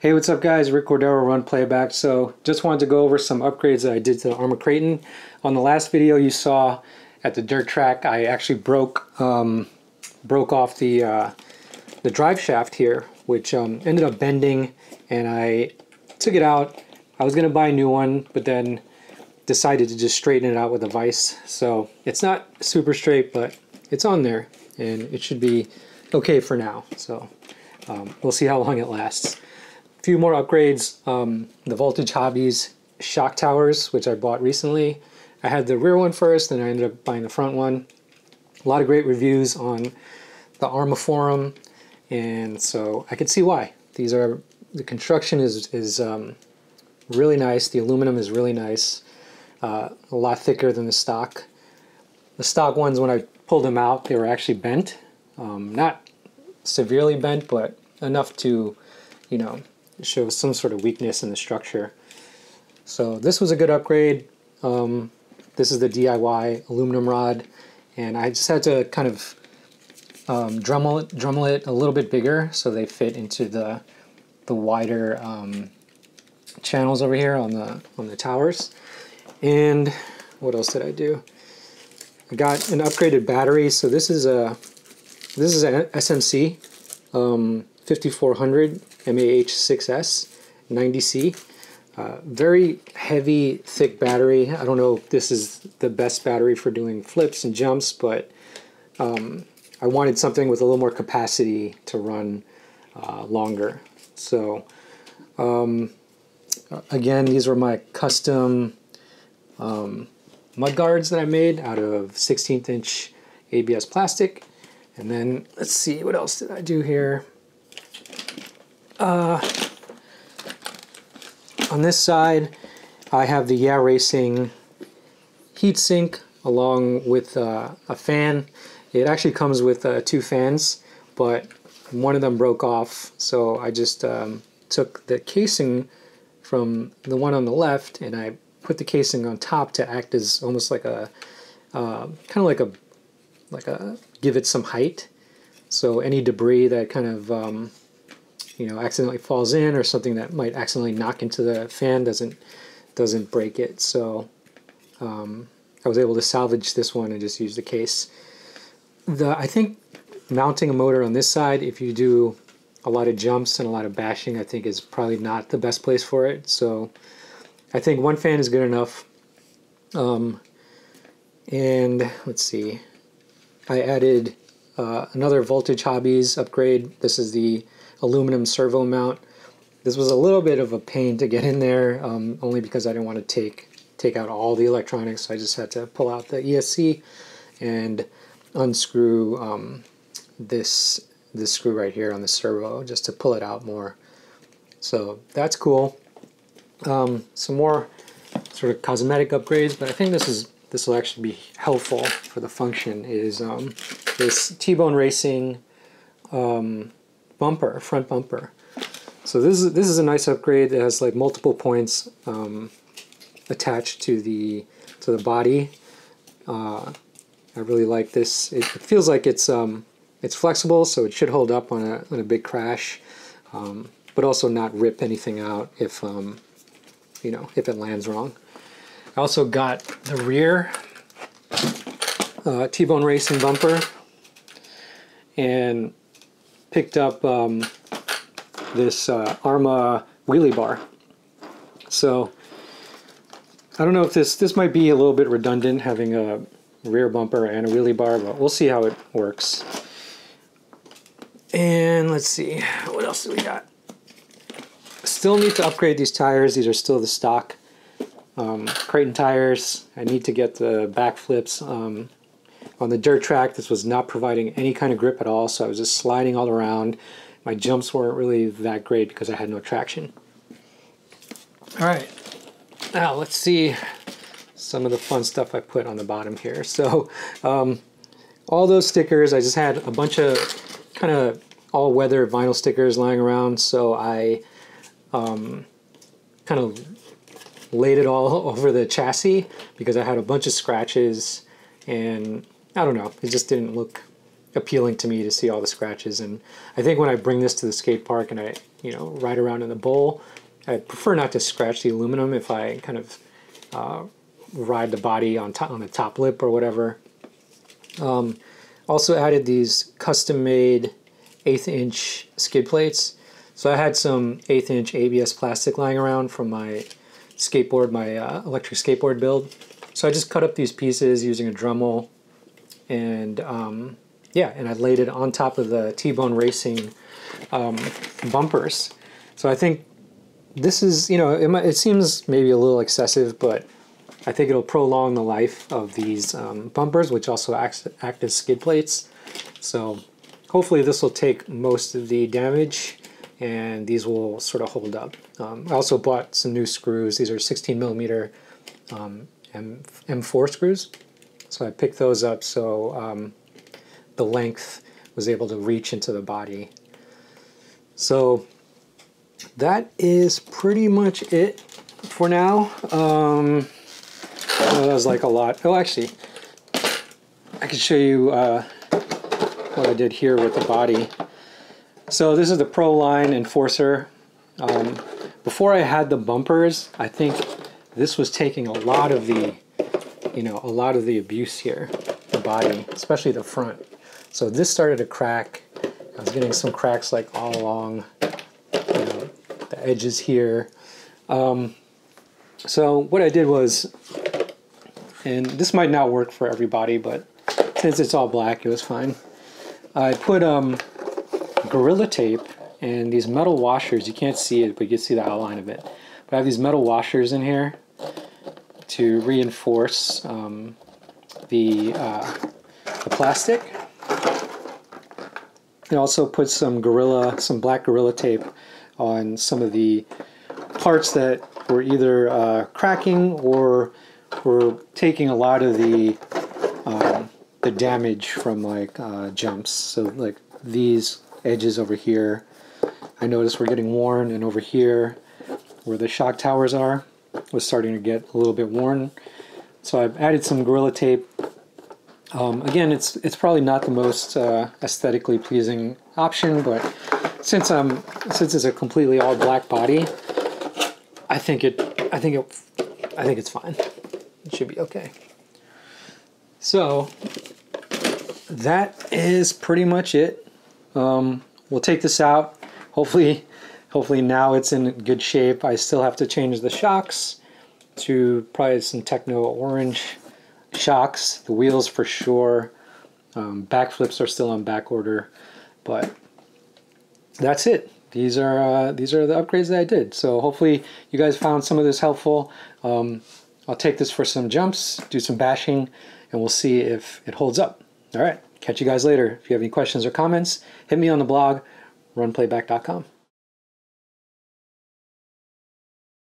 Hey, what's up guys? Rick Cordero, RunPlayBack. So just wanted to go over some upgrades that I did to the Arrma Kraton. On the last video you saw at the dirt track, I actually broke off the drive shaft here, which ended up bending, and I took it out. I was going to buy a new one, but then decided to just straighten it out with a vise. So it's not super straight, but it's on there, and it should be okay for now. So we'll see how long it lasts. A few more upgrades. The Voltage Hobbies shock towers, which I bought recently. I had the rear one first, and I ended up buying the front one. A lot of great reviews on the Arrma forum, and so I could see why. The construction is really nice. The aluminum is really nice. A lot thicker than the stock. The stock ones, when I pulled them out, they were actually bent. Not severely bent, but enough to, you know, show some sort of weakness in the structure. So this was a good upgrade. This is the DIY aluminum rod, and I just had to kind of Dremel it a little bit bigger so they fit into the wider channels over here on the towers. And what else did I do? I got an upgraded battery. So this is an SMC 5400 MAH6S 90C. Very heavy, thick battery. I don't know if this is the best battery for doing flips and jumps, but I wanted something with a little more capacity to run longer. So again, these were my custom mud guards that I made out of 16th inch ABS plastic. And then let's see, what else did I do here? On this side, I have the Yeah Racing heatsink along with a fan. It actually comes with two fans, but one of them broke off, so I just took the casing from the one on the left, and I put the casing on top to act as almost like a kind of like a give it some height. So any debris that kind of you know, accidentally falls in, or something that might accidentally knock into the fan doesn't break it. So I was able to salvage this one and just use the case. I think mounting a motor on this side, if you do a lot of jumps and a lot of bashing, I think is probably not the best place for it. So I think one fan is good enough. And let's see, I added another Voltage Hobbies upgrade. This is the aluminum servo mount. This was a little bit of a pain to get in there, only because I didn't want to take out all the electronics. So I just had to pull out the ESC and unscrew this screw right here on the servo just to pull it out more. So that's cool. Some more sort of cosmetic upgrades, but I think this will actually be helpful for the function, is this T-Bone Racing bumper, front bumper. So this is a nice upgrade. It has like multiple points attached to the body. I really like this. It feels like it's flexible, so it should hold up on a big crash, but also not rip anything out if you know, if it lands wrong. I also got the rear T-Bone Racing bumper, and picked up this Arrma wheelie bar. So I don't know if this might be a little bit redundant, having a rear bumper and a wheelie bar, but we'll see how it works. And let's see, what else do we got? Still need to upgrade these tires. These are still the stock Kraton tires. I need to get the back flips. On the dirt track, this was not providing any kind of grip at all, so I was just sliding all around. My jumps weren't really that great because I had no traction. Alright, now let's see some of the fun stuff I put on the bottom here. So all those stickers, I just had a bunch of kind of all-weather vinyl stickers lying around, so I kind of laid it all over the chassis because I had a bunch of scratches, and I don't know, it just didn't look appealing to me to see all the scratches. And I think when I bring this to the skate park and I, ride around in the bowl, I prefer not to scratch the aluminum if I kind of ride the body on the top lip or whatever. Also added these custom-made 1/8 inch skid plates. So I had some 1/8 inch ABS plastic lying around from my skateboard, my electric skateboard build. So I just cut up these pieces using a Dremel, and yeah, and I laid it on top of the T-Bone Racing bumpers. So I think this is, it seems maybe a little excessive, but I think it'll prolong the life of these bumpers, which also act as skid plates. So hopefully this will take most of the damage, and these will sort of hold up. I also bought some new screws. These are 16mm M4 screws. So I picked those up so the length was able to reach into the body. So that is pretty much it for now. That was like a lot. Oh, actually, I can show you what I did here with the body. So this is the Pro-Line Enforcer. Before I had the bumpers, I think this was taking a lot of the, a lot of the abuse here, the body, especially the front. So this started to crack. I was getting some cracks like all along, the edges here. So what I did was, and this might not work for everybody, but since it's all black, it was fine. I put Gorilla Tape and these metal washers. You can't see it, but you can see the outline of it. But I have these metal washers in here to reinforce the plastic. And also put some black Gorilla Tape on some of the parts that were either cracking or were taking a lot of the damage from like jumps. So like these edges over here, I noticed were getting worn, and over here where the shock towers are was starting to get a little bit worn. So I've added some Gorilla Tape. Again, it's probably not the most aesthetically pleasing option, but since it's a completely all black body, I think it's fine. It should be okay. So that is pretty much it. We'll take this out. Hopefully now it's in good shape. I still have to change the shocks to probably some Techno Orange shocks. The wheels for sure. Backflips are still on back order, but that's it. These are the upgrades that I did. So hopefully you guys found some of this helpful. I'll take this for some jumps, do some bashing, and we'll see if it holds up. All right, catch you guys later. If you have any questions or comments, hit me on the blog, runplayback.com.